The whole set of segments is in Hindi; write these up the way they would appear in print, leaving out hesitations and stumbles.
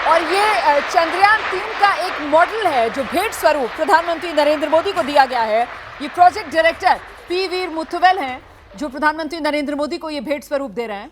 और ये चंद्रयान-3 का एक मॉडल है जो भेंट स्वरूप प्रधानमंत्री नरेंद्र मोदी को दिया गया है। ये प्रोजेक्ट डायरेक्टर पी वीर मुथुवेल हैं जो प्रधानमंत्री नरेंद्र मोदी को ये भेंट स्वरूप दे रहे हैं।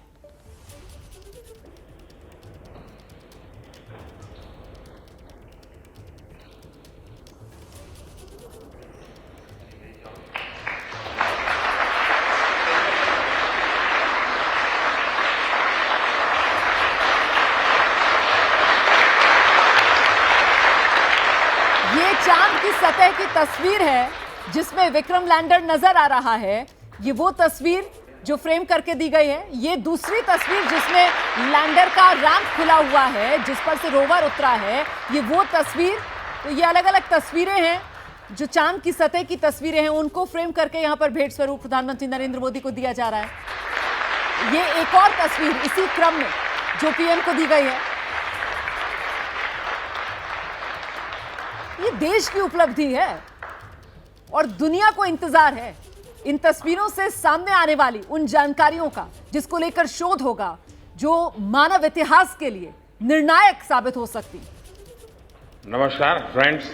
ये चांद की सतह की तस्वीर है जिसमें विक्रम लैंडर नजर आ रहा है। ये वो तस्वीर जो फ्रेम करके दी गई है। ये दूसरी तस्वीर जिसमें लैंडर का रैंप खुला हुआ है जिस पर से रोवर उतरा है। ये वो तस्वीर। तो ये अलग अलग तस्वीरें हैं जो चांद की सतह की तस्वीरें हैं, उनको फ्रेम करके यहां पर भेंट स्वरूप प्रधानमंत्री नरेंद्र मोदी को दिया जा रहा है। ये एक और तस्वीर इसी क्रम में जो पीएम को दी गई है। ये देश की उपलब्धि है और दुनिया को इंतजार है इन तस्वीरों से सामने आने वाली उन जानकारियों का जिसको लेकर शोध होगा जो मानव इतिहास के लिए निर्णायक साबित हो सकती। नमस्कार फ्रेंड्स,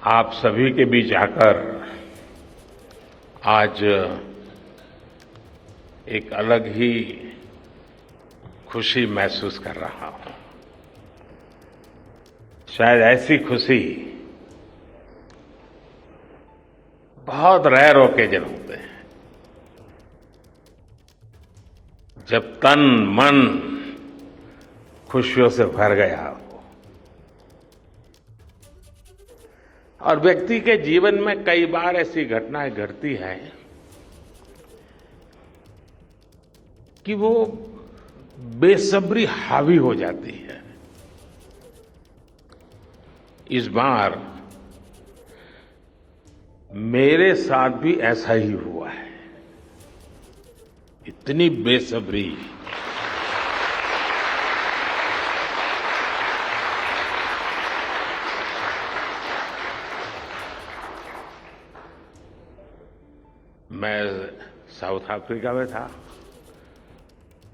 आप सभी के बीच आकर आज एक अलग ही खुशी महसूस कर रहा हूं। शायद ऐसी खुशी बहुत रेयर ओकेजन होते हैं जब तन मन खुशियों से भर गया हो। और व्यक्ति के जीवन में कई बार ऐसी घटनाएं घटती हैं कि वो बेसब्री हावी हो जाती है। इस बार मेरे साथ भी ऐसा ही हुआ है। इतनी बेसब्री, मैं साउथ अफ्रीका में था,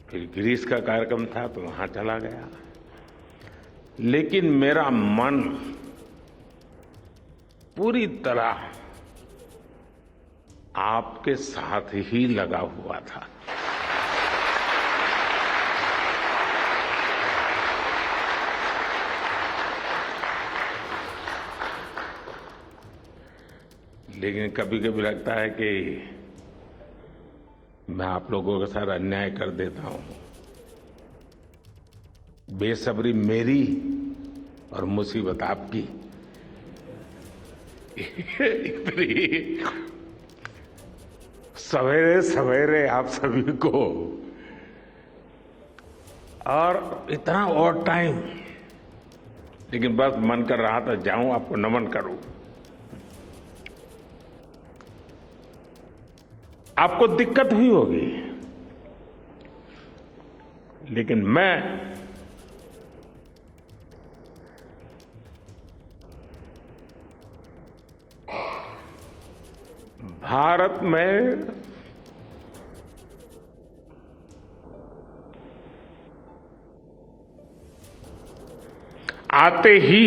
फिर ग्रीस का कार्यक्रम था तो वहां चला गया, लेकिन मेरा मन पूरी तरह आपके साथ ही लगा हुआ था। लेकिन कभी कभी लगता है कि मैं आप लोगों के साथ अन्याय कर देता हूं। बेसब्री मेरी और मुसीबत आपकी। इतनी सवेरे सवेरे आप सभी को और इतना और टाइम, लेकिन बस मन कर रहा था जाऊं आपको नमन करूं। आपको दिक्कत हुई होगी, लेकिन मैं भारत में आते ही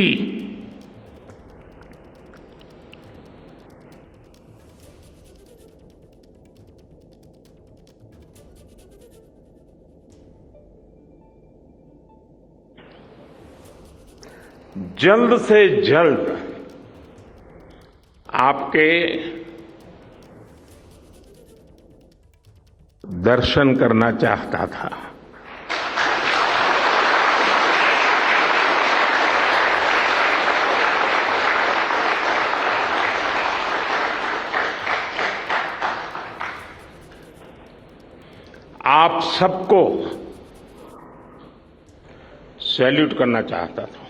जल्द से जल्द आपके दर्शन करना चाहता था। आप सबको सैल्यूट करना चाहता था।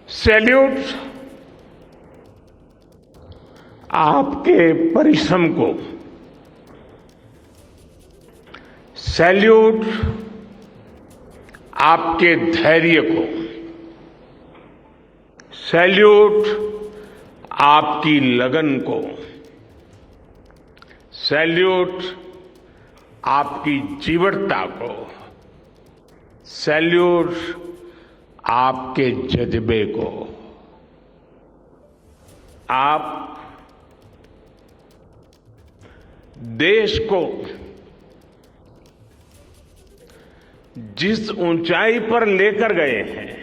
सैल्यूट आपके परिश्रम को, सैल्यूट आपके धैर्य को, सैल्यूट आपकी लगन को, सैल्यूट आपकी जीवटता को, सैल्यूट आपके जज्बे को। आप देश को जिस ऊंचाई पर लेकर गए हैं,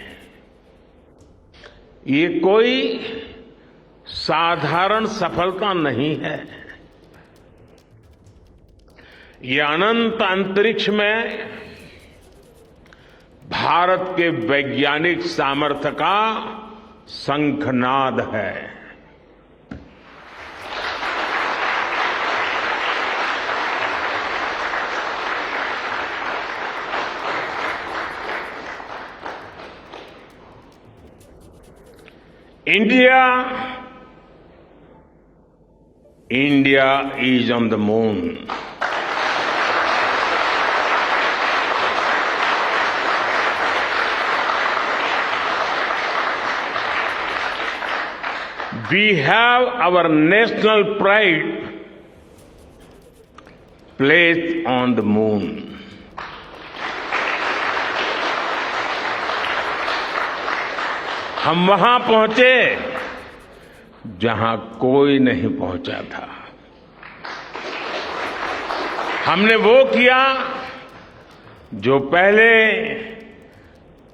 ये कोई साधारण सफलता नहीं है। ये अनंत अंतरिक्ष में भारत के वैज्ञानिक सामर्थ्य का शंखनाद है। India is on the moon. We have our national pride placed on the moon. हम वहां पहुंचे जहां कोई नहीं पहुंचा था। हमने वो किया जो पहले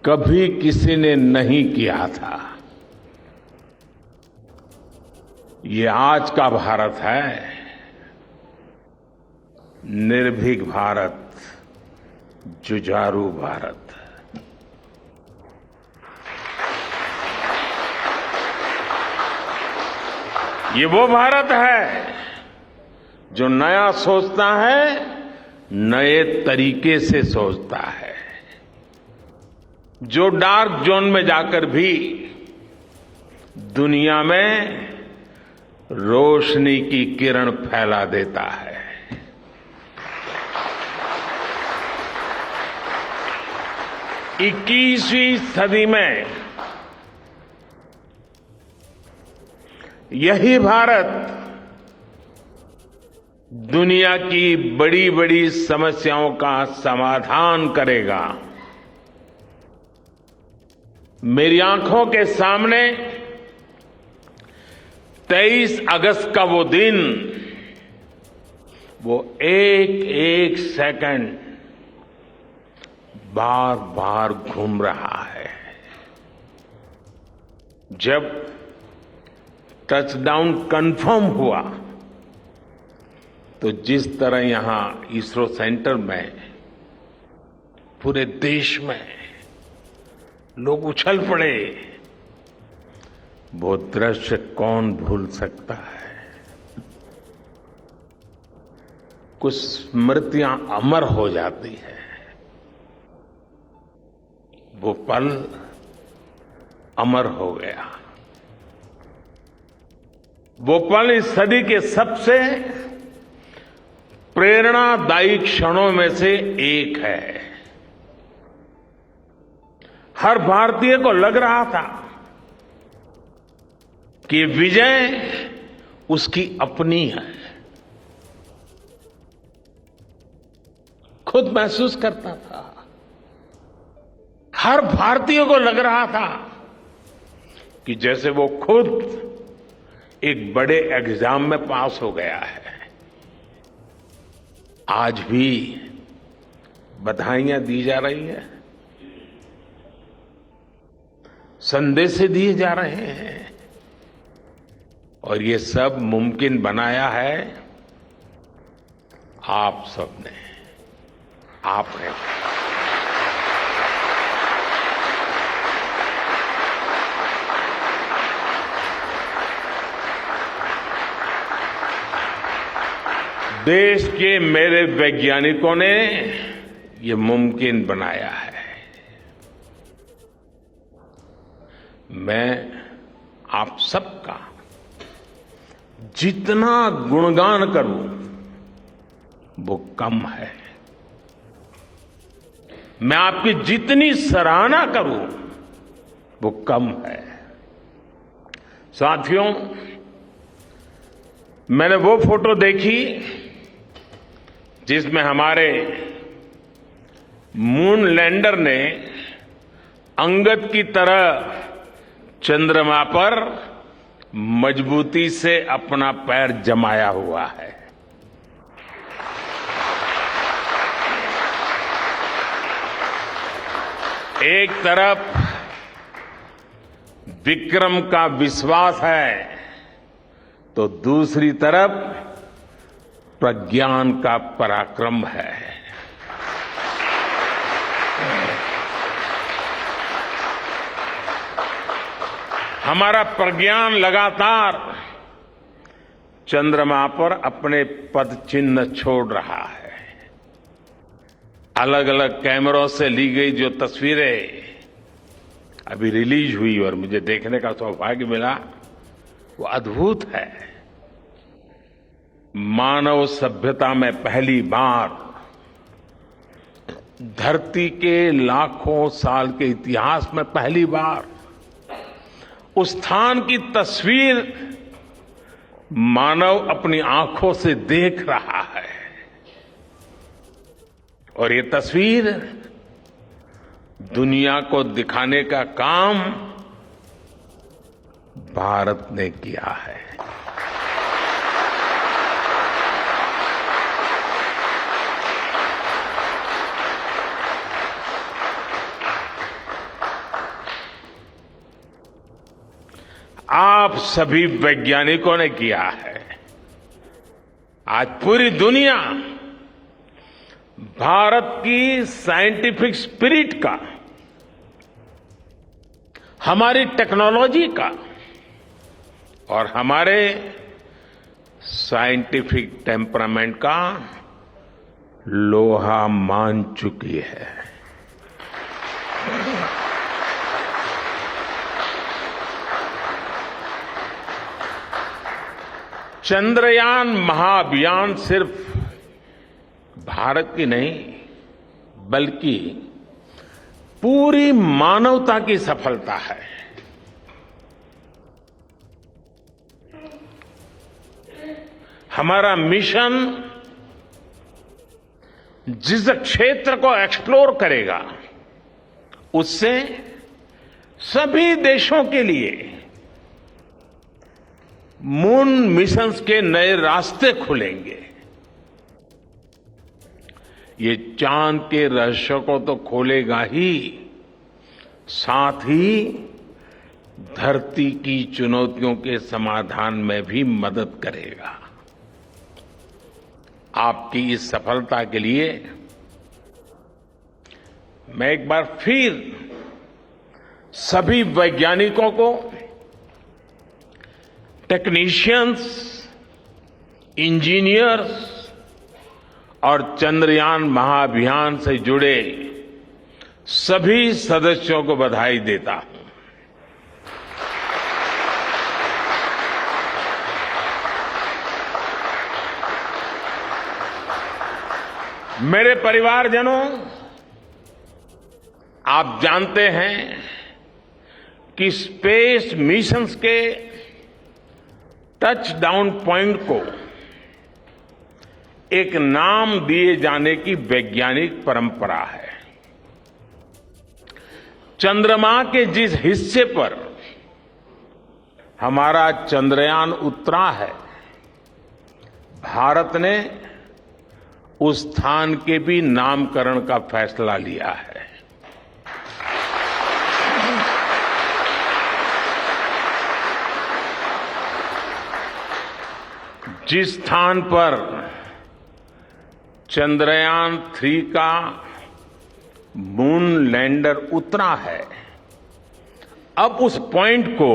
कभी किसी ने नहीं किया था। ये आज का भारत है, निर्भीक भारत, जुझारू भारत। ये वो भारत है जो नया सोचता है, नए तरीके से सोचता है, जो डार्क जोन में जाकर भी दुनिया में रोशनी की किरण फैला देता है। इक्कीसवीं सदी में यही भारत दुनिया की बड़ी बड़ी समस्याओं का समाधान करेगा। मेरी आंखों के सामने 23 अगस्त का वो दिन, वो एक एक सेकंड बार बार घूम रहा है। जब टचडाउन कंफर्म हुआ तो जिस तरह यहां इसरो सेंटर में, पूरे देश में लोग उछल पड़े, वो दृश्य कौन भूल सकता है। कुछ स्मृतियां अमर हो जाती है। वो पल अमर हो गया। वो पल इस सदी के सबसे प्रेरणादायी क्षणों में से एक है। हर भारतीय को लग रहा था कि विजय उसकी अपनी है। खुद महसूस करता था। हर भारतीय को लग रहा था कि जैसे वो खुद एक बड़े एग्जाम में पास हो गया है। आज भी बधाइयां दी जा रही हैं, संदेश दिए जा रहे हैं, और ये सब मुमकिन बनाया है आप सबने, आपने। देश के मेरे वैज्ञानिकों ने ये मुमकिन बनाया है। मैं आप सबका जितना गुणगान करूं वो कम है। मैं आपकी जितनी सराहना करूं वो कम है। साथियों, मैंने वो फोटो देखी जिसमें हमारे मून लैंडर ने अंगद की तरह चंद्रमा पर मजबूती से अपना पैर जमाया हुआ है। एक तरफ विक्रम का विश्वास है तो दूसरी तरफ प्रज्ञान का पराक्रम है। हमारा प्रज्ञान लगातार चंद्रमा पर अपने पद चिन्ह छोड़ रहा है। अलग अलग कैमरों से ली गई जो तस्वीरें अभी रिलीज हुई और मुझे देखने का सौभाग्य मिला, वो अद्भुत है। मानव सभ्यता में पहली बार धरती के लाखों साल के इतिहास में पहली बार उस स्थान की तस्वीर मानव अपनी आंखों से देख रहा है। और ये तस्वीर दुनिया को दिखाने का काम भारत ने किया है। आप सभी वैज्ञानिकों ने किया है। आज पूरी दुनिया भारत की साइंटिफिक स्पिरिट का, हमारी टेक्नोलॉजी का और हमारे साइंटिफिक टेम्परामेंट का लोहा मान चुकी है। चंद्रयान महाअभियान सिर्फ भारत की नहीं बल्कि पूरी मानवता की सफलता है। हमारा मिशन जिस क्षेत्र को एक्सप्लोर करेगा उससे सभी देशों के लिए मून मिशंस के नए रास्ते खुलेंगे। ये चांद के रहस्य को तो खोलेगा ही, साथ ही धरती की चुनौतियों के समाधान में भी मदद करेगा। आपकी इस सफलता के लिए मैं एक बार फिर सभी वैज्ञानिकों को, टेक्नीशियंस, इंजीनियर्स और चंद्रयान महाअभियान से जुड़े सभी सदस्यों को बधाई देता हूं। मेरे परिवारजनों, आप जानते हैं कि स्पेस मिशंस के टच डाउन पॉइंट को एक नाम दिए जाने की वैज्ञानिक परंपरा है। चंद्रमा के जिस हिस्से पर हमारा चंद्रयान उतरा है, भारत ने उस स्थान के भी नामकरण का फैसला लिया है। जिस स्थान पर चंद्रयान 3 का मून लैंडर उतरा है, अब उस पॉइंट को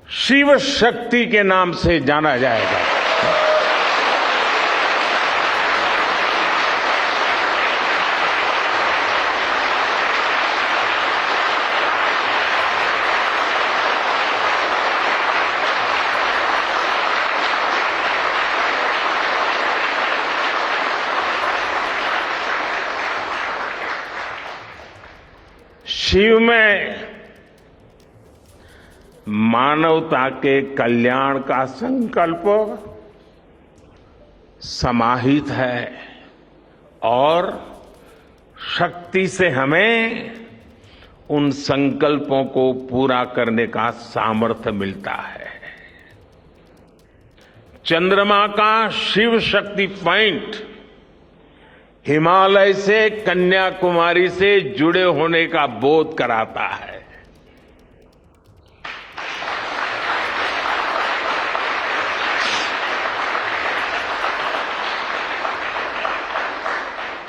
शिव शक्ति के नाम से जाना जाएगा। शिव में मानवता के कल्याण का संकल्प समाहित है और शक्ति से हमें उन संकल्पों को पूरा करने का सामर्थ्य मिलता है। चंद्रमा का शिव शक्ति पॉइंट हिमालय से कन्याकुमारी से जुड़े होने का बोध कराता है।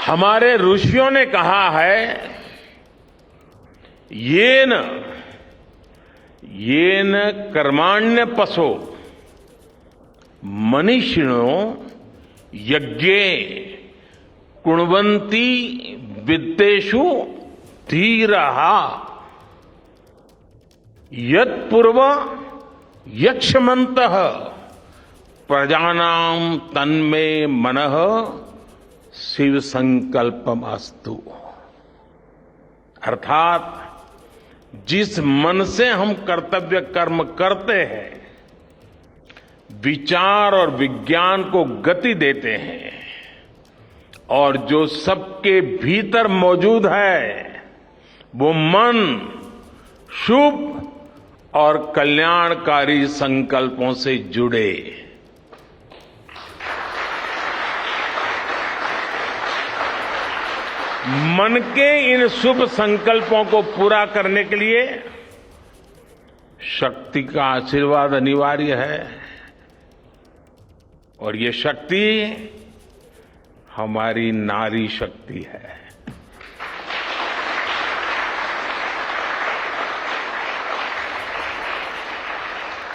हमारे ऋषियों ने कहा है येन कर्माण्य पशो मनीषिणो यज्ञे कुण्वन्ति वित्तेषु धीरः यत्पूर्व यक्ष्मन्तः प्रजानां तन्मे मनः शिव संकल्पम अस्तु। अर्थात जिस मन से हम कर्तव्य कर्म करते हैं, विचार और विज्ञान को गति देते हैं और जो सबके भीतर मौजूद है, वो मन शुभ और कल्याणकारी संकल्पों से जुड़े। मन के इन शुभ संकल्पों को पूरा करने के लिए शक्ति का आशीर्वाद अनिवार्य है और ये शक्ति हमारी नारी शक्ति है।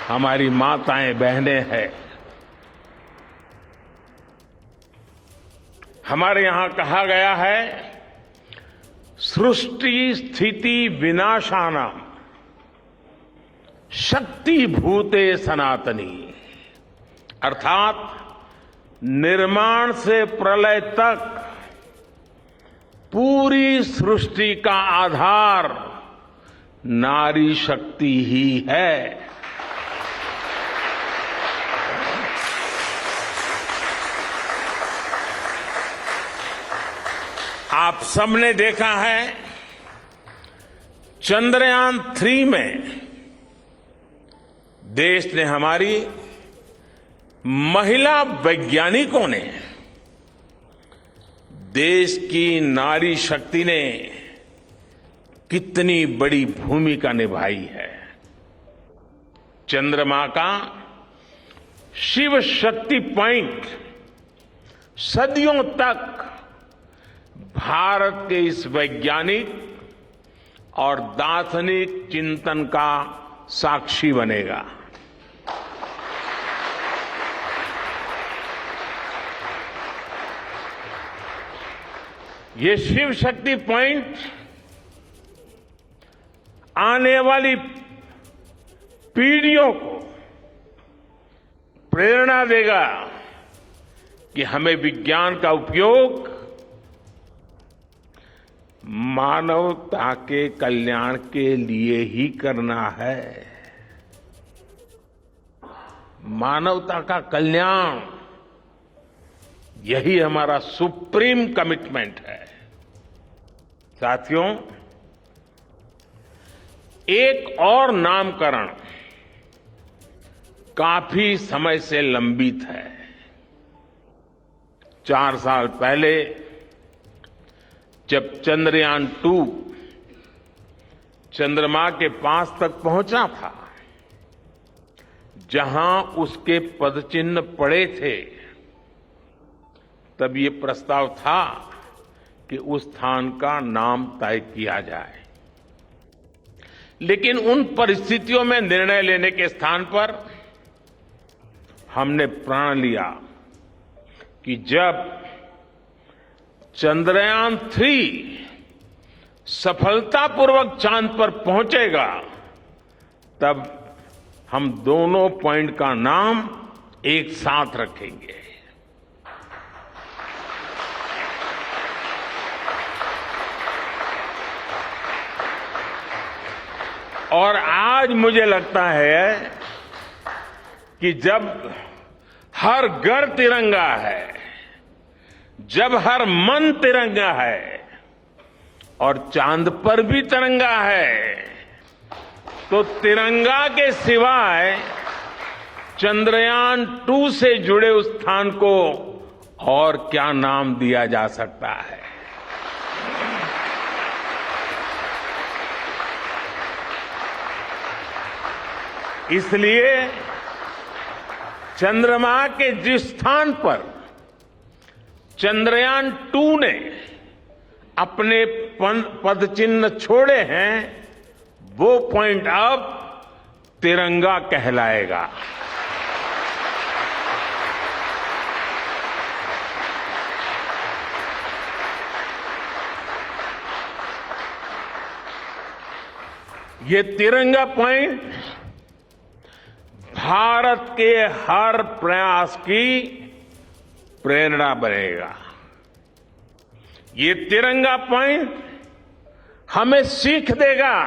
हमारी माताएं बहनें हैं। हमारे यहां कहा गया है सृष्टि स्थिति विनाशानाम शक्ति भूते सनातनी। अर्थात निर्माण से प्रलय तक पूरी सृष्टि का आधार नारी शक्ति ही है। आप सबने देखा है चंद्रयान 3 में देश ने हमारी महिला वैज्ञानिकों ने देश की नारी शक्ति ने कितनी बड़ी भूमिका निभाई है। चंद्रमा का शिव शक्ति पॉइंट सदियों तक भारत के इस वैज्ञानिक और दार्शनिक चिंतन का साक्षी बनेगा। ये शिव शक्ति पॉइंट आने वाली पीढ़ियों को प्रेरणा देगा कि हमें विज्ञान का उपयोग मानवता के कल्याण के लिए ही करना है। मानवता का कल्याण यही हमारा सुप्रीम कमिटमेंट है। साथियों, एक और नामकरण काफी समय से लंबित है। 4 साल पहले जब चंद्रयान 2 चंद्रमा के पास तक पहुंचा था, जहां उसके पदचिन्ह पड़े थे, तब ये प्रस्ताव था कि उस स्थान का नाम तय किया जाए। लेकिन उन परिस्थितियों में निर्णय लेने के स्थान पर हमने प्रण लिया कि जब चंद्रयान 3 सफलतापूर्वक चांद पर पहुंचेगा, तब हम दोनों पॉइंट का नाम एक साथ रखेंगे। और आज मुझे लगता है कि जब हर घर तिरंगा है, जब हर मन तिरंगा है और चांद पर भी तिरंगा है, तो तिरंगा के सिवाय चंद्रयान 2 से जुड़े उस स्थान को और क्या नाम दिया जा सकता है। इसलिए चंद्रमा के जिस स्थान पर चंद्रयान 2 ने अपने पदचिन्ह छोड़े हैं, वो पॉइंट अब तिरंगा कहलाएगा। ये तिरंगा पॉइंट भारत के हर प्रयास की प्रेरणा बनेगा। ये तिरंगा पॉइंट हमें सीख देगा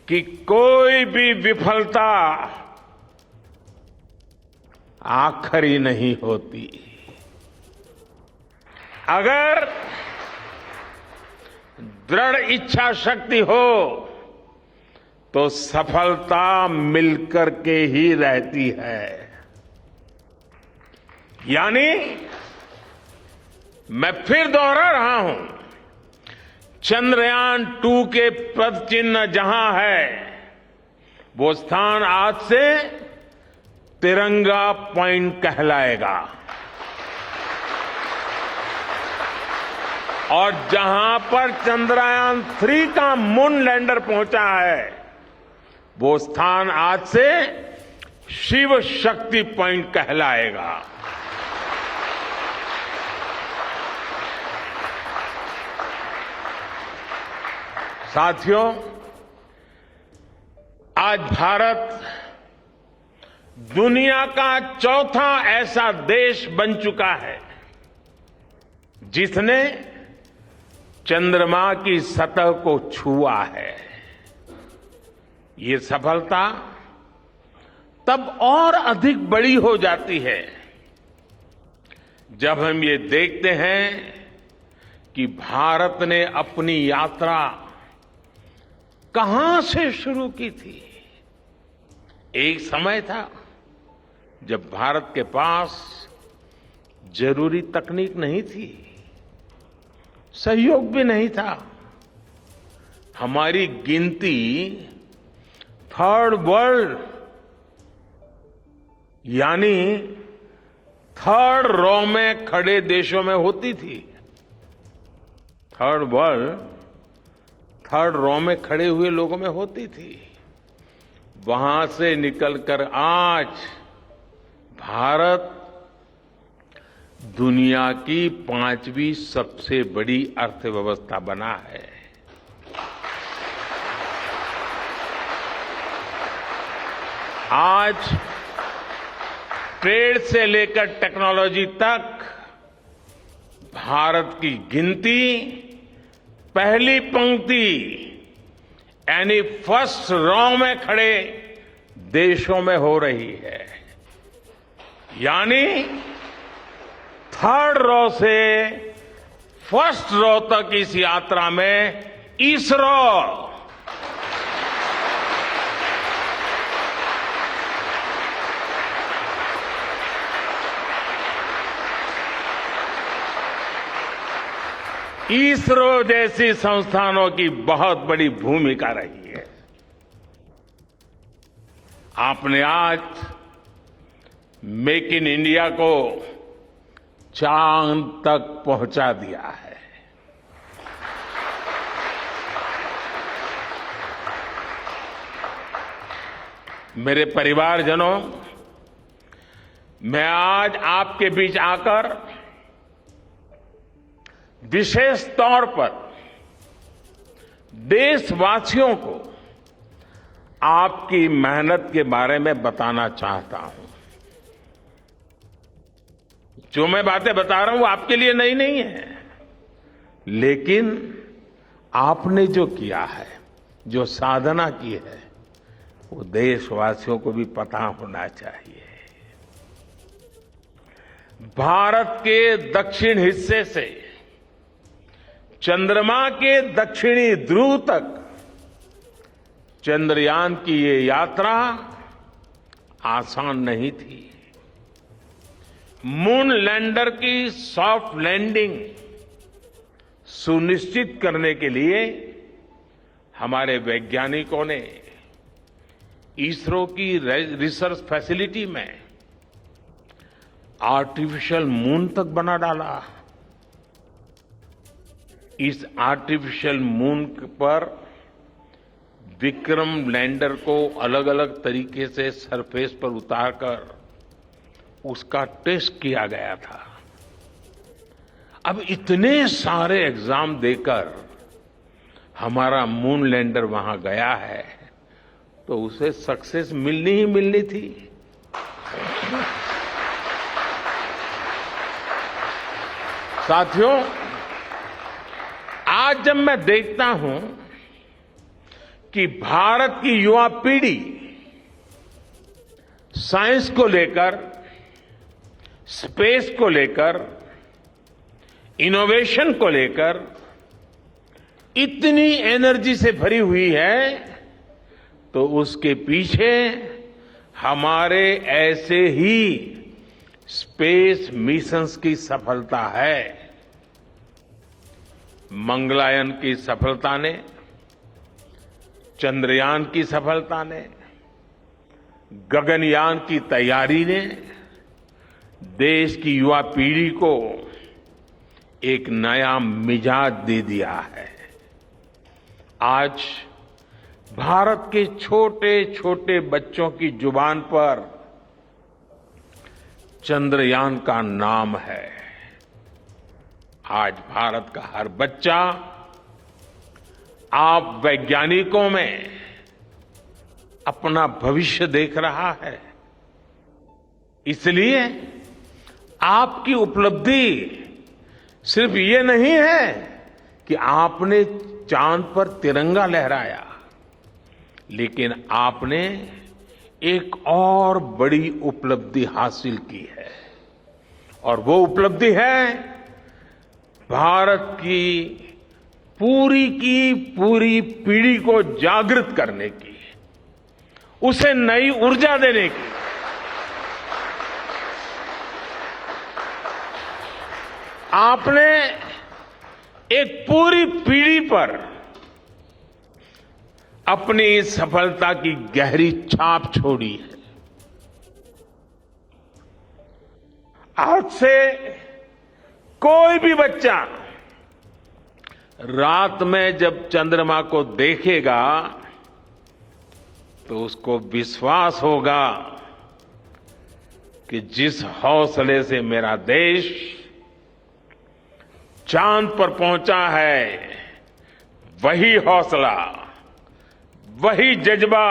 कि कोई भी विफलता आखिरी नहीं होती। अगर दृढ़ इच्छा शक्ति हो तो सफलता मिलकर के ही रहती है। यानी मैं फिर दोहरा रहा हूं, चंद्रयान 2 के पद चिन्ह जहां है, वो स्थान आज से तिरंगा पॉइंट कहलाएगा। और जहां पर चंद्रयान 3 का मून लैंडर पहुंचा है, वो स्थान आज से शिव शक्ति पॉइंट कहलाएगा। साथियों, आज भारत दुनिया का चौथा ऐसा देश बन चुका है जिसने चंद्रमा की सतह को छुआ है। ये सफलता तब और अधिक बड़ी हो जाती है जब हम ये देखते हैं कि भारत ने अपनी यात्रा कहां से शुरू की थी। एक समय था जब भारत के पास जरूरी तकनीक नहीं थी, सहयोग भी नहीं था। हमारी गिनती थर्ड वर्ल्ड यानी थर्ड रॉ में खड़े देशों में होती थी। थर्ड वर्ल्ड थर्ड रॉ में खड़े हुए लोगों में होती थी। वहां से निकलकर आज भारत दुनिया की 5वीं सबसे बड़ी अर्थव्यवस्था बना है। आज ट्रेड से लेकर टेक्नोलॉजी तक भारत की गिनती पहली पंक्ति यानी फर्स्ट रॉ में खड़े देशों में हो रही है। यानी थर्ड रॉ से फर्स्ट रॉ तक इस यात्रा में इसरो जैसी संस्थानों की बहुत बड़ी भूमिका रही है। आपने आज मेक इन इंडिया को चांद तक पहुंचा दिया है। मेरे परिवारजनों, मैं आज आपके बीच आकर विशेष तौर पर देशवासियों को आपकी मेहनत के बारे में बताना चाहता हूं। जो मैं बातें बता रहा हूं वो आपके लिए नई नहीं है, लेकिन आपने जो किया है जो साधना की है वो देशवासियों को भी पता होना चाहिए। भारत के दक्षिण हिस्से से चंद्रमा के दक्षिणी ध्रुव तक चंद्रयान की ये यात्रा आसान नहीं थी। मून लैंडर की सॉफ्ट लैंडिंग सुनिश्चित करने के लिए हमारे वैज्ञानिकों ने इसरो की रिसर्च फैसिलिटी में आर्टिफिशियल मून तक बना डाला। इस आर्टिफिशियल मून पर विक्रम लैंडर को अलग अलग तरीके से सरफेस पर उतारकर उसका टेस्ट किया गया था। अब इतने सारे एग्जाम देकर हमारा मून लैंडर वहां गया है तो उसे सक्सेस मिलनी ही मिलनी थी। साथियों, आज जब मैं देखता हूं कि भारत की युवा पीढ़ी साइंस को लेकर, स्पेस को लेकर, इनोवेशन को लेकर इतनी एनर्जी से भरी हुई है तो उसके पीछे हमारे ऐसे ही स्पेस मिशंस की सफलता है। मंगलयान की सफलता ने, चंद्रयान की सफलता ने, गगनयान की तैयारी ने देश की युवा पीढ़ी को एक नया मिजाज दे दिया है। आज भारत के छोटे छोटे बच्चों की जुबान पर चंद्रयान का नाम है। आज भारत का हर बच्चा आप वैज्ञानिकों में अपना भविष्य देख रहा है। इसलिए आपकी उपलब्धि सिर्फ ये नहीं है कि आपने चांद पर तिरंगा लहराया, लेकिन आपने एक और बड़ी उपलब्धि हासिल की है और वो उपलब्धि है भारत की पूरी पीढ़ी को जागृत करने की, उसे नई ऊर्जा देने की। आपने एक पूरी पीढ़ी पर अपनी इस सफलता की गहरी छाप छोड़ी है। आज से कोई भी बच्चा रात में जब चंद्रमा को देखेगा तो उसको विश्वास होगा कि जिस हौसले से मेरा देश चांद पर पहुंचा है, वही हौसला, वही जज्बा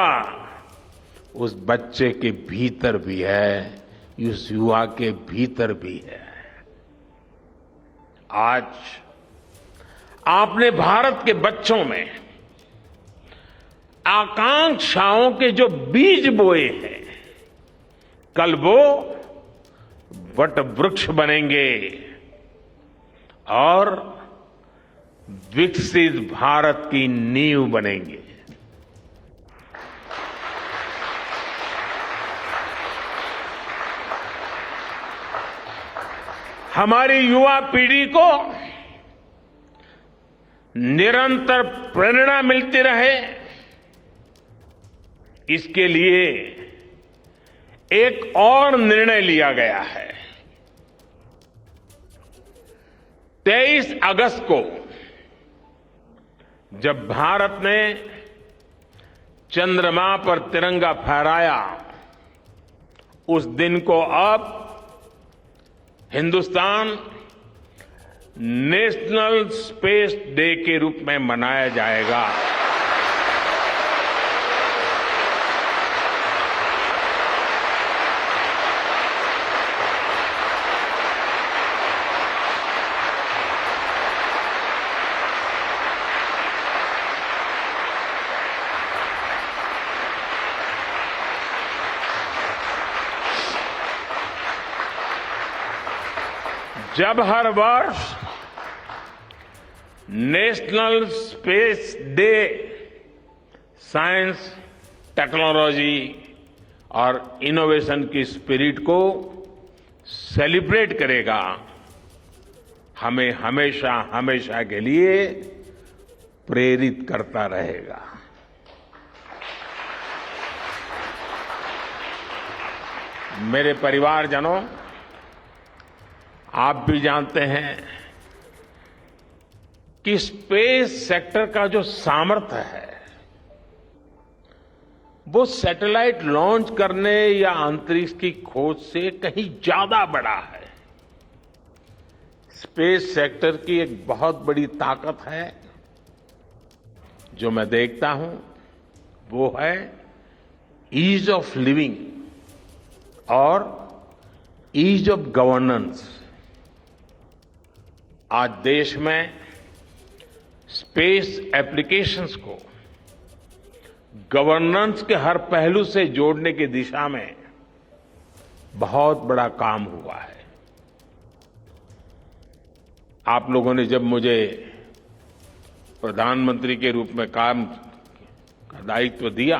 उस बच्चे के भीतर भी है, उस युवा के भीतर भी है। आज आपने भारत के बच्चों में आकांक्षाओं के जो बीज बोए हैं, कल वो वट वृक्ष बनेंगे और विकसित भारत की नींव बनेंगे। हमारी युवा पीढ़ी को निरंतर प्रेरणा मिलती रहे, इसके लिए एक और निर्णय लिया गया है। 23 अगस्त को जब भारत ने चंद्रमा पर तिरंगा फहराया, उस दिन को अब हिंदुस्तान नेशनल स्पेस डे के रूप में मनाया जाएगा। जब हर वर्ष national space day science, technology और इनोवेशन की स्पिरिट को सेलिब्रेट करेगा, हमें हमेशा हमेशा के लिए प्रेरित करता रहेगा। मेरे परिवारजनों, आप भी जानते हैं कि स्पेस सेक्टर का जो सामर्थ्य है वो सैटेलाइट लॉन्च करने या अंतरिक्ष की खोज से कहीं ज्यादा बड़ा है। स्पेस सेक्टर की एक बहुत बड़ी ताकत है जो मैं देखता हूं, वो है ईज ऑफ लिविंग और ईज ऑफ गवर्नेंस। आज देश में स्पेस एप्लीकेशंस को गवर्नेंस के हर पहलू से जोड़ने की दिशा में बहुत बड़ा काम हुआ है। आप लोगों ने जब मुझे प्रधानमंत्री के रूप में काम का दायित्व दिया,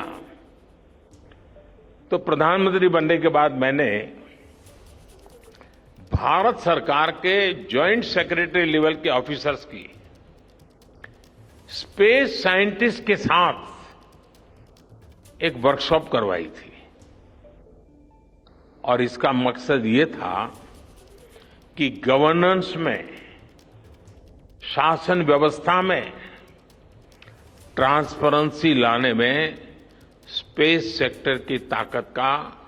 तो प्रधानमंत्री बनने के बाद मैंने भारत सरकार के जॉइंट सेक्रेटरी लेवल के ऑफिसर्स की स्पेस साइंटिस्ट के साथ एक वर्कशॉप करवाई थी और इसका मकसद ये था कि गवर्नेंस में, शासन व्यवस्था में ट्रांसपेरेंसी लाने में स्पेस सेक्टर की ताकत का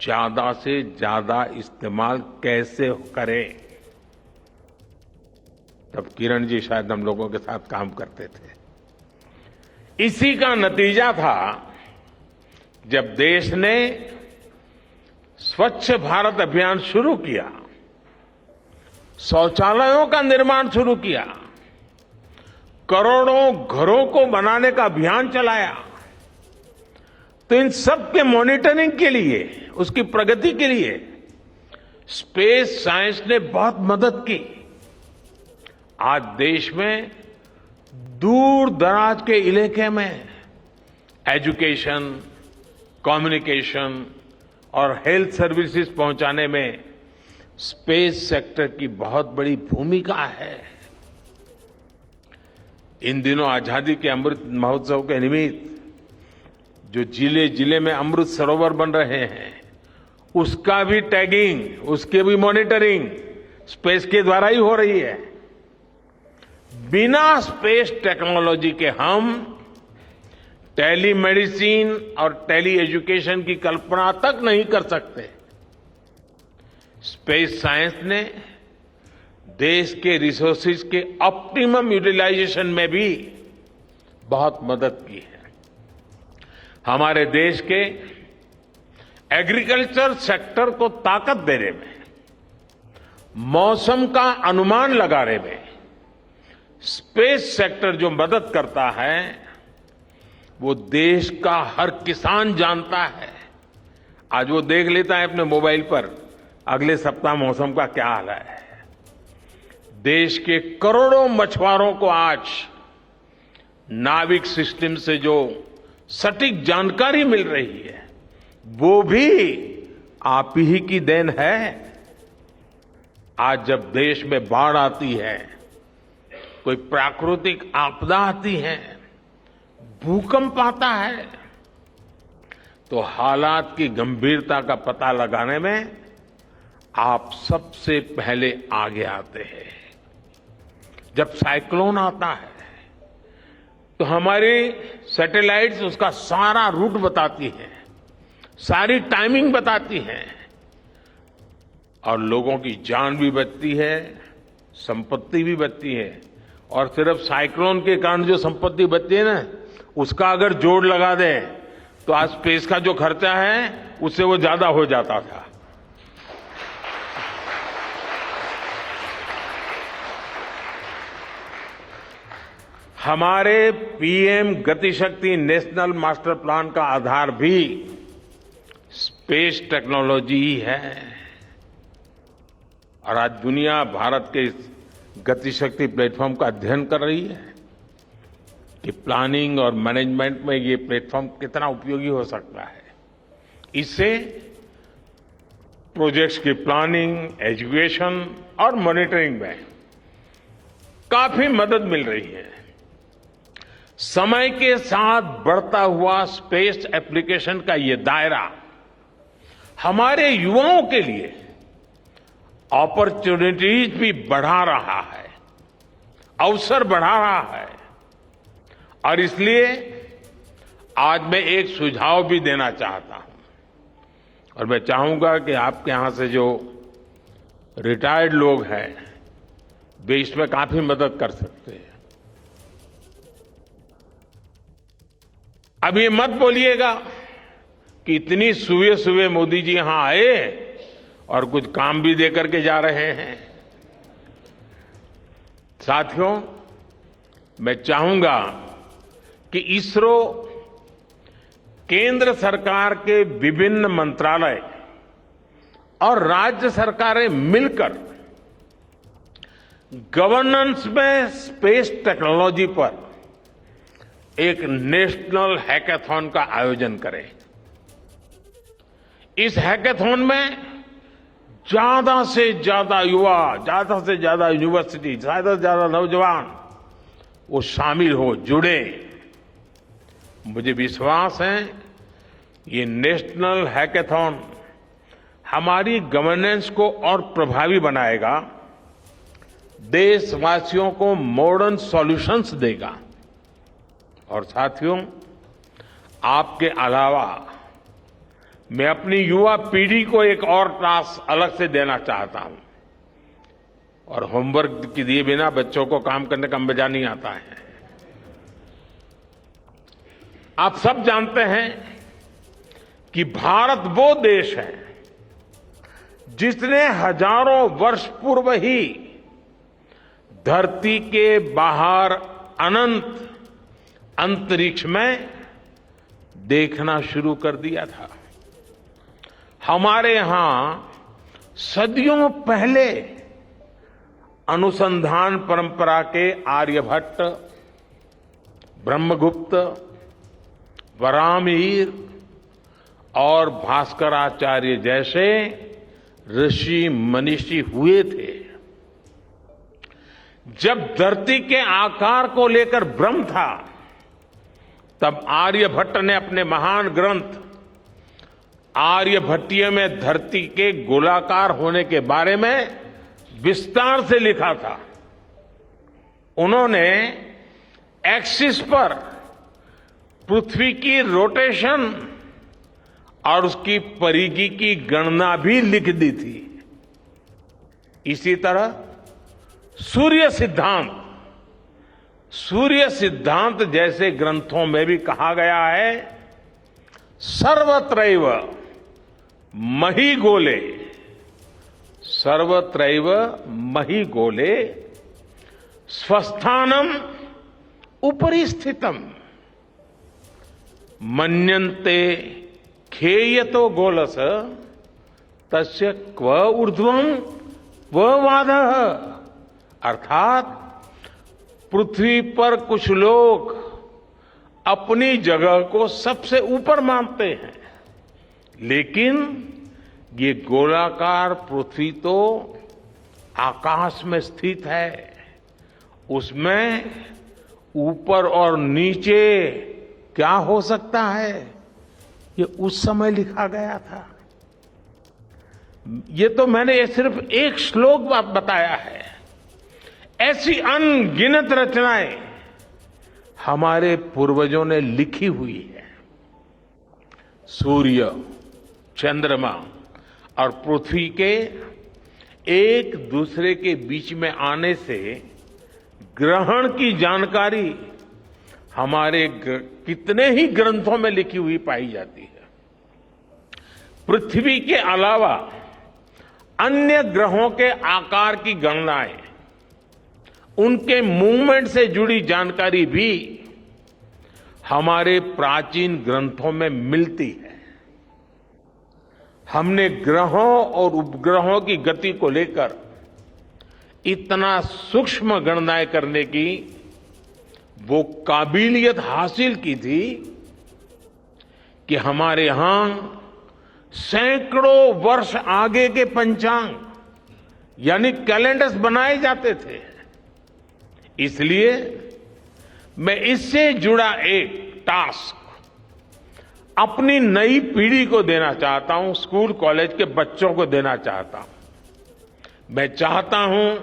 ज्यादा से ज्यादा इस्तेमाल कैसे करें। तब किरण जी शायद हम लोगों के साथ काम करते थे। इसी का नतीजा था जब देश ने स्वच्छ भारत अभियान शुरू किया, शौचालयों का निर्माण शुरू किया, करोड़ों घरों को बनाने का अभियान चलाया, तो इन सब के मॉनिटरिंग के लिए, उसकी प्रगति के लिए स्पेस साइंस ने बहुत मदद की। आज देश में दूर दराज के इलाके में एजुकेशन, कम्युनिकेशन और हेल्थ सर्विसेज पहुंचाने में स्पेस सेक्टर की बहुत बड़ी भूमिका है। इन दिनों आजादी के अमृत महोत्सव के निमित्त जो जिले जिले में अमृत सरोवर बन रहे हैं, उसका भी टैगिंग, उसके भी मॉनिटरिंग स्पेस के द्वारा ही हो रही है। बिना स्पेस टेक्नोलॉजी के हम टेलीमेडिसिन और टेली एजुकेशन की कल्पना तक नहीं कर सकते। स्पेस साइंस ने देश के रिसोर्सेज के ऑप्टिमम यूटिलाइजेशन में भी बहुत मदद की है। हमारे देश के एग्रीकल्चर सेक्टर को ताकत देने में, मौसम का अनुमान लगाने में स्पेस सेक्टर जो मदद करता है वो देश का हर किसान जानता है। आज वो देख लेता है अपने मोबाइल पर अगले सप्ताह मौसम का क्या हाल है। देश के करोड़ों मछुआरों को आज नाविक सिस्टम से जो सटीक जानकारी मिल रही है वो भी आप ही की देन है। आज जब देश में बाढ़ आती है, कोई प्राकृतिक आपदा आती है, भूकंप आता है, तो हालात की गंभीरता का पता लगाने में आप सबसे पहले आगे आते हैं। जब साइक्लोन आता है तो हमारी सैटेलाइट्स उसका सारा रूट बताती हैं, सारी टाइमिंग बताती हैं और लोगों की जान भी बचती है, संपत्ति भी बचती है। और सिर्फ साइक्लोन के कारण जो संपत्ति बचती है ना, उसका अगर जोड़ लगा दें तो आज स्पेस का जो खर्चा है उससे वो ज्यादा हो जाता था। हमारे PM GatiShakti national master plan का आधार भी स्पेस टेक्नोलॉजी ही है और आज दुनिया भारत के इस गतिशक्ति प्लेटफॉर्म का अध्ययन कर रही है कि प्लानिंग और मैनेजमेंट में ये प्लेटफॉर्म कितना उपयोगी हो सकता है। इससे प्रोजेक्ट्स की प्लानिंग, एजुकेशन और मॉनिटरिंग में काफी मदद मिल रही है। समय के साथ बढ़ता हुआ स्पेस एप्लीकेशन का ये दायरा हमारे युवाओं के लिए अपॉर्चुनिटीज भी बढ़ा रहा है, अवसर बढ़ा रहा है। और इसलिए आज मैं एक सुझाव भी देना चाहता हूं और मैं चाहूंगा कि आपके यहां से जो रिटायर्ड लोग हैं वे इसमें काफी मदद कर सकते हैं। अब ये मत बोलिएगा कि इतनी सुबह मोदी जी यहां आए और कुछ काम भी दे करके जा रहे हैं। साथियों, मैं चाहूंगा कि इसरो केंद्र सरकार के विभिन्न मंत्रालय और राज्य सरकारें मिलकर गवर्नेंस में स्पेस टेक्नोलॉजी पर एक नेशनल हैकाथॉन का आयोजन करें। इस हैकाथॉन में ज्यादा से ज्यादा युवा, ज्यादा से ज्यादा यूनिवर्सिटी, ज्यादा से ज्यादा नौजवान वो शामिल हो, जुड़े। मुझे विश्वास है ये नेशनल हैकाथॉन हमारी गवर्नेंस को और प्रभावी बनाएगा, देशवासियों को मॉडर्न सॉल्यूशंस देगा। और साथियों, आपके अलावा मैं अपनी युवा पीढ़ी को एक और टास्क अलग से देना चाहता हूं। और होमवर्क के दिए बिना बच्चों को काम करने का मजा नहीं आता है। आप सब जानते हैं कि भारत वो देश है जिसने हजारों वर्ष पूर्व ही धरती के बाहर अनंत अंतरिक्ष में देखना शुरू कर दिया था। हमारे यहां सदियों पहले अनुसंधान परंपरा के आर्यभट्ट, ब्रह्मगुप्त, वराहमिहिर और भास्कराचार्य जैसे ऋषि मनीषी हुए थे। जब धरती के आकार को लेकर भ्रम था, तब आर्यभट्ट ने अपने महान ग्रंथ आर्यभट्टीय में धरती के गोलाकार होने के बारे में विस्तार से लिखा था। उन्होंने एक्सिस पर पृथ्वी की रोटेशन और उसकी परिधि की गणना भी लिख दी थी। इसी तरह सूर्य सिद्धांत जैसे ग्रंथों में भी कहा गया है, सर्वत्रैव महिगोले, सर्वत्रैव महिगोले स्वस्थानम उपरि स्थितम मन्यन्ते खेयतो गोलस तस्य क्व ऊर्ध्वम क्व वादः। अर्थात पृथ्वी पर कुछ लोग अपनी जगह को सबसे ऊपर मानते हैं, लेकिन ये गोलाकार पृथ्वी तो आकाश में स्थित है, उसमें ऊपर और नीचे क्या हो सकता है, ये उस समय लिखा गया था। ये तो मैंने सिर्फ एक श्लोक बताया है। ऐसी अनगिनत रचनाएं हमारे पूर्वजों ने लिखी हुई है। सूर्य, चंद्रमा और पृथ्वी के एक दूसरे के बीच में आने से ग्रहण की जानकारी हमारे कितने ही ग्रंथों में लिखी हुई पाई जाती है। पृथ्वी के अलावा अन्य ग्रहों के आकार की गणनाएं, उनके मूवमेंट से जुड़ी जानकारी भी हमारे प्राचीन ग्रंथों में मिलती है। हमने ग्रहों और उपग्रहों की गति को लेकर इतना सूक्ष्म गणनाएं करने की वो काबिलियत हासिल की थी कि हमारे यहां सैकड़ों वर्ष आगे के पंचांग यानी कैलेंडर्स बनाए जाते थे। इसलिए मैं इससे जुड़ा एक टास्क अपनी नई पीढ़ी को देना चाहता हूं, स्कूल कॉलेज के बच्चों को देना चाहता हूं। मैं चाहता हूं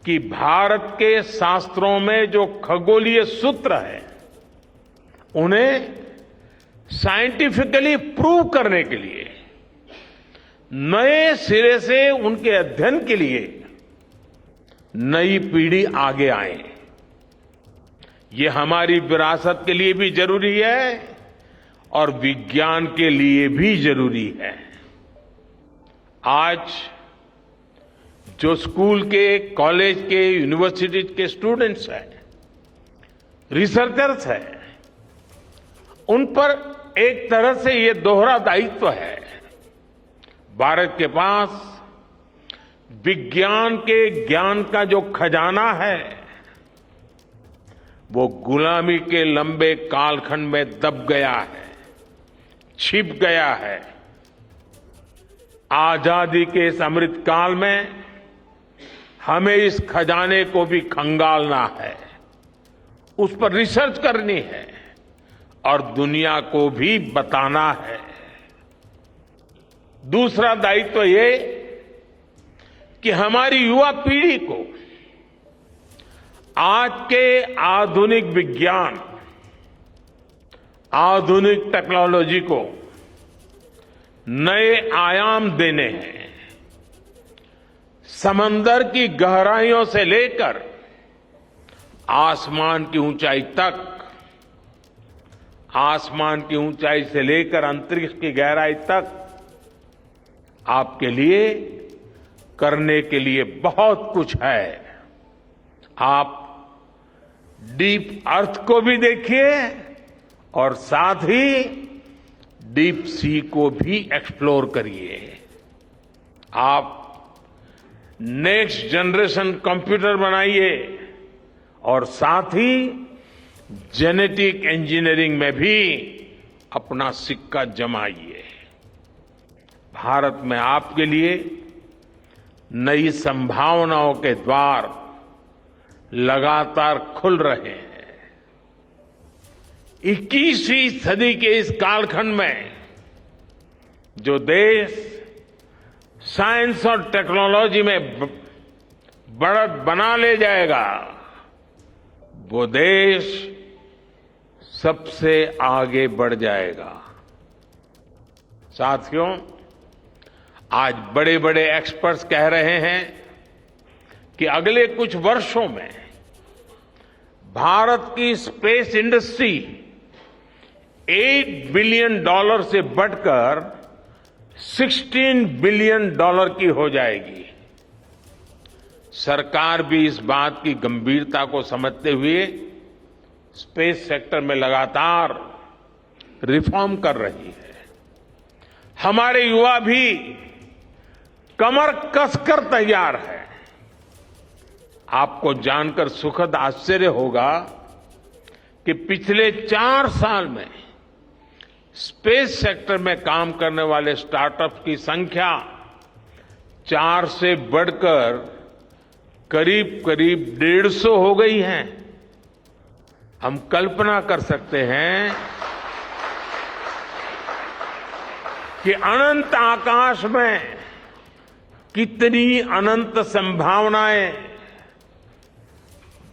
कि भारत के शास्त्रों में जो खगोलीय सूत्र है उन्हें साइंटिफिकली प्रूव करने के लिए नए सिरे से उनके अध्ययन के लिए नई पीढ़ी आगे आए। ये हमारी विरासत के लिए भी जरूरी है और विज्ञान के लिए भी जरूरी है। आज जो स्कूल के, कॉलेज के, यूनिवर्सिटी के स्टूडेंट्स हैं, रिसर्चर्स हैं, उन पर एक तरह से ये दोहरा दायित्व है। भारत के पास विज्ञान के ज्ञान का जो खजाना है वो गुलामी के लंबे कालखंड में दब गया है, छिप गया है। आजादी के इस अमृत काल में हमें इस खजाने को भी खंगालना है, उस पर रिसर्च करनी है और दुनिया को भी बताना है। दूसरा दायित्व ये कि हमारी युवा पीढ़ी को आज के आधुनिक विज्ञान, आधुनिक टेक्नोलॉजी को नए आयाम देने हैं। समंदर की गहराइयों से लेकर आसमान की ऊंचाई तक, आसमान की ऊंचाई से लेकर अंतरिक्ष की गहराई तक आपके लिए करने के लिए बहुत कुछ है। आप डीप अर्थ को भी देखिए और साथ ही डीप सी को भी एक्सप्लोर करिए। आप नेक्स्ट जनरेशन कंप्यूटर बनाइए और साथ ही जेनेटिक इंजीनियरिंग में भी अपना सिक्का जमाइए। भारत में आपके लिए नई संभावनाओं के द्वार लगातार खुल रहे हैं। 21वीं सदी के इस कालखंड में जो देश साइंस और टेक्नोलॉजी में बढ़त बना ले जाएगा, वो देश सबसे आगे बढ़ जाएगा। साथियों, आज बड़े बड़े एक्सपर्ट्स कह रहे हैं कि अगले कुछ वर्षों में भारत की स्पेस इंडस्ट्री $8 बिलियन से बढ़कर $16 बिलियन की हो जाएगी। सरकार भी इस बात की गंभीरता को समझते हुए स्पेस सेक्टर में लगातार रिफॉर्म कर रही है। हमारे युवा भी कमर कसकर तैयार है। आपको जानकर सुखद आश्चर्य होगा कि पिछले 4 साल में स्पेस सेक्टर में काम करने वाले स्टार्टअप्स की संख्या 4 से बढ़कर करीब करीब 150 हो गई है। हम कल्पना कर सकते हैं कि अनंत आकाश में कितनी अनंत संभावनाएं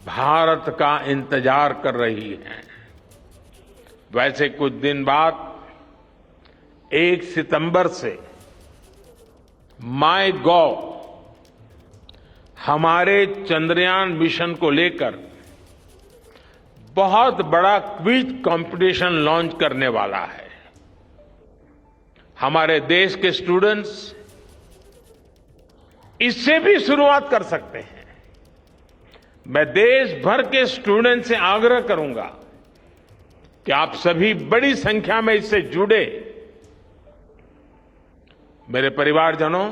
भारत का इंतजार कर रही हैं। वैसे कुछ दिन बाद 1 सितंबर से MyGov हमारे चंद्रयान मिशन को लेकर बहुत बड़ा क्विज कंपटीशन लॉन्च करने वाला है। हमारे देश के स्टूडेंट्स इससे भी शुरुआत कर सकते हैं। मैं देश भर के स्टूडेंट से आग्रह करूंगा कि आप सभी बड़ी संख्या में इससे जुड़े। मेरे परिवारजनों,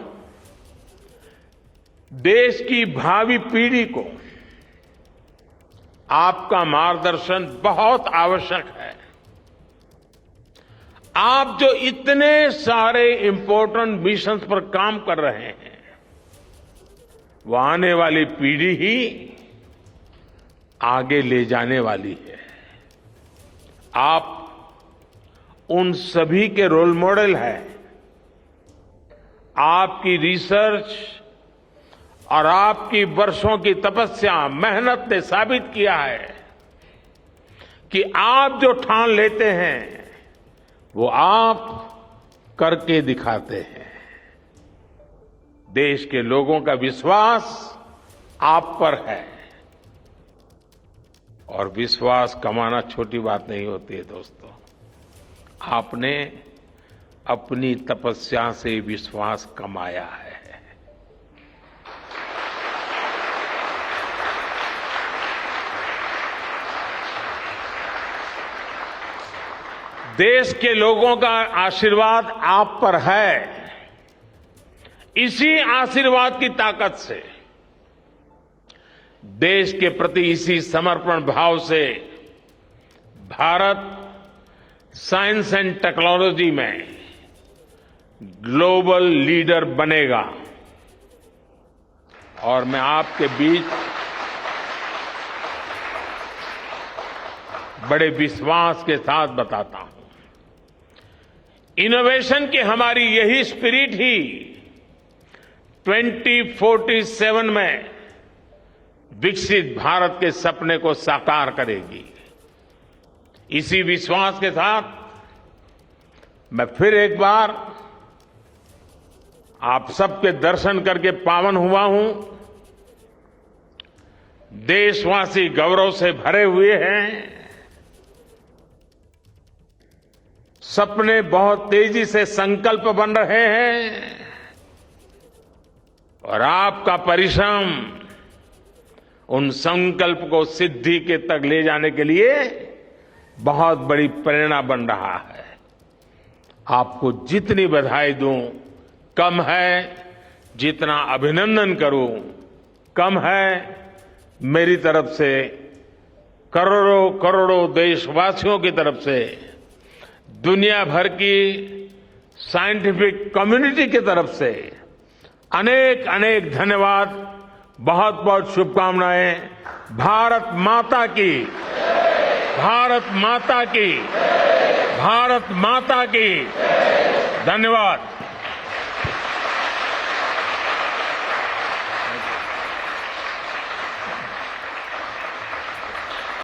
देश की भावी पीढ़ी को आपका मार्गदर्शन बहुत आवश्यक है। आप जो इतने सारे इंपॉर्टेंट मिशंस पर काम कर रहे हैं, वो आने वाली पीढ़ी ही आगे ले जाने वाली है। आप उन सभी के रोल मॉडल हैं। आपकी रिसर्च और आपकी वर्षों की तपस्या, मेहनत ने साबित किया है कि आप जो ठान लेते हैं वो आप करके दिखाते हैं। देश के लोगों का विश्वास आप पर है और विश्वास कमाना छोटी बात नहीं होती है दोस्तों। आपने अपनी तपस्या से विश्वास कमाया है। देश के लोगों का आशीर्वाद आप पर है। इसी आशीर्वाद की ताकत से, देश के प्रति इसी समर्पण भाव से भारत साइंस एंड टेक्नोलॉजी में ग्लोबल लीडर बनेगा। और मैं आपके बीच बड़े विश्वास के साथ बताता हूं, इनोवेशन की हमारी यही स्पिरिट ही 2047 में विकसित भारत के सपने को साकार करेगी। इसी विश्वास के साथ मैं फिर एक बार आप सबके दर्शन करके पावन हुआ हूं। देशवासी गौरव से भरे हुए हैं। सपने बहुत तेजी से संकल्प बन रहे हैं और आपका परिश्रम उन संकल्प को सिद्धि के तक ले जाने के लिए बहुत बड़ी प्रेरणा बन रहा है। आपको जितनी बधाई दूं कम है, जितना अभिनंदन करूं कम है। मेरी तरफ से करोड़ों करोड़ों देशवासियों की तरफ से, दुनिया भर की साइंटिफिक कम्युनिटी की तरफ से अनेक अनेक धन्यवाद, बहुत बहुत शुभकामनाएं। भारत माता की, भारत माता की, भारत माता की। धन्यवाद।